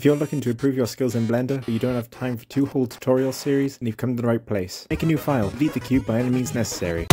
If you're looking to improve your skills in Blender, but you don't have time for 2 whole tutorial series, then you've come to the right place. Make a new file, delete the cube by any means necessary,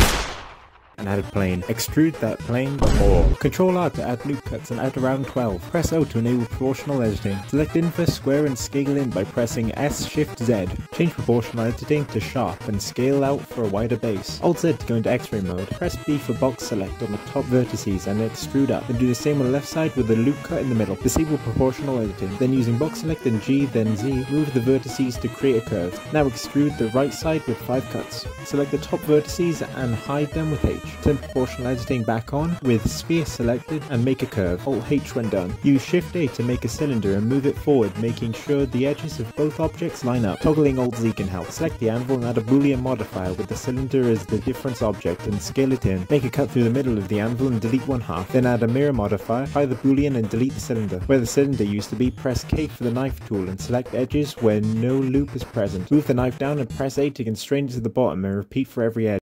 and add a plane. Extrude that plane more. Control R to add loop cuts and add around 12. Press O to enable proportional editing. Select inverse, square and scale in by pressing S Shift Z. Change proportional editing to sharp and scale out for a wider base. Alt Z to go into X-ray mode. Press B for box select on the top vertices and extrude up. Then do the same on the left side with a loop cut in the middle. Disable proportional editing. Then using box select and G then Z, move the vertices to create a curve. Now extrude the right side with 5 cuts. Select the top vertices and hide them with H. Turn proportional editing back on with sphere selected and make a curve. Alt H when done. Use Shift A to make a cylinder and move it forward, making sure the edges of both objects line up. Toggling Alt Z can help. Select the anvil and add a boolean modifier with the cylinder as the difference object and scale it in. Make a cut through the middle of the anvil and delete 1/2. Then add a mirror modifier, apply the boolean and delete the cylinder. Where the cylinder used to be, press K for the knife tool and select edges where no loop is present. Move the knife down and press A to constrain it to the bottom and repeat for every edge.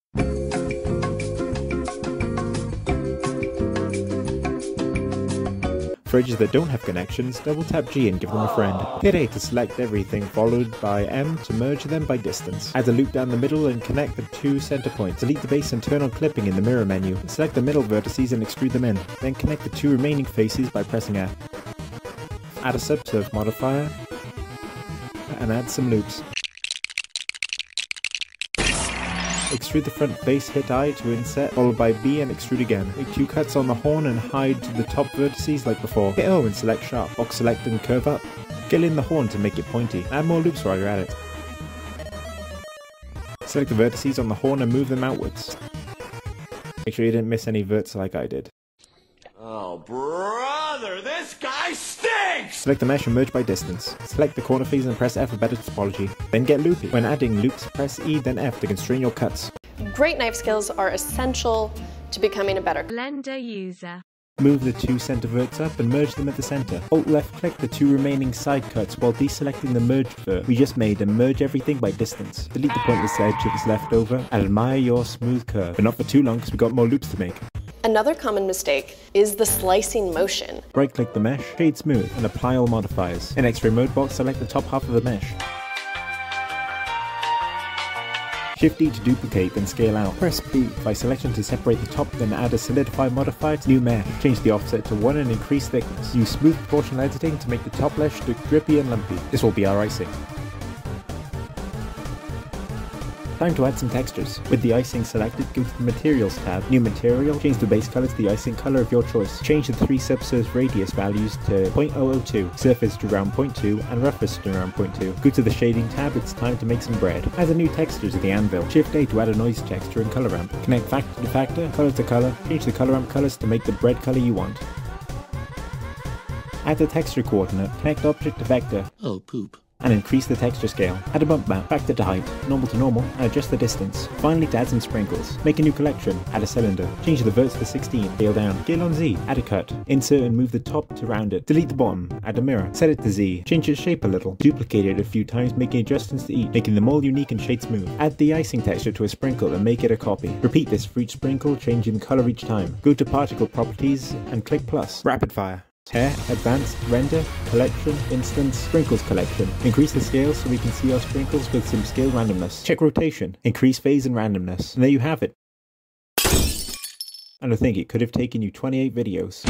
For edges that don't have connections, double tap G and give them a friend. Hit A to select everything, followed by M to merge them by distance. Add a loop down the middle and connect the 2 center points. Delete the base and turn on clipping in the mirror menu. Select the middle vertices and extrude them in. Then connect the 2 remaining faces by pressing F. Add a subsurf modifier and add some loops. Extrude the front face, hit I to inset, followed by B and extrude again. Make 2 cuts on the horn and hide to the top vertices like before. Hit O and select sharp, box select and curve up. Fill in the horn to make it pointy. Add more loops while you're at it. Select the vertices on the horn and move them outwards. Make sure you didn't miss any verts like I did. Oh brother, this guy stinks! Select the mesh and merge by distance. Select the corner face and press F for better topology. Then get loopy. When adding loops, press E then F to constrain your cuts. Great knife skills are essential to becoming a better Blender user. Move the 2 center verts up and merge them at the center. Alt left click the 2 remaining side cuts while deselecting the merge vert we just made and merge everything by distance. Delete the pointless edge if it's left over and admire your smooth curve. But not for too long because we got more loops to make. Another common mistake is the slicing motion. Right click the mesh, shade smooth, and apply all modifiers. In X-ray mode box, select the top half of the mesh. Shift D to duplicate, then scale out. Press B by selection to separate the top, then add a solidify modifier to new mesh. Change the offset to 1 and increase thickness. Use smooth proportional editing to make the top mesh look drippy and lumpy. This will be our icing. Time to add some textures. With the icing selected, go to the Materials tab. New material, change the base color to the icing color of your choice. Change the 3 subsurface radius values to 0.002, surface to around 0.2, and roughness to around 0.2. Go to the Shading tab, it's time to make some bread. Add a new texture to the anvil. Shift A to add a noise texture and color ramp. Connect factor to factor, color to color. Change the color ramp colors to make the bread color you want. Add the texture coordinate. Connect object to vector. Oh, poop. And increase the texture scale. Add a bump map, factor to height, normal to normal, and adjust the distance. Finally, to add some sprinkles. Make a new collection, add a cylinder. Change the verts to 16, scale down. Scale on Z, add a cut. Insert and move the top to round it. Delete the bottom, add a mirror. Set it to Z. Change its shape a little. Duplicate it a few times, making adjustments to each, making them all unique and shade smooth. Add the icing texture to a sprinkle and make it a copy. Repeat this for each sprinkle, changing the color each time. Go to particle properties and click plus. Rapid fire. Hair, advanced, render, collection, instance, sprinkles collection. Increase the scale so we can see our sprinkles with some scale randomness. Check rotation, increase phase and randomness. And there you have it. And I think it could have taken you 28 videos.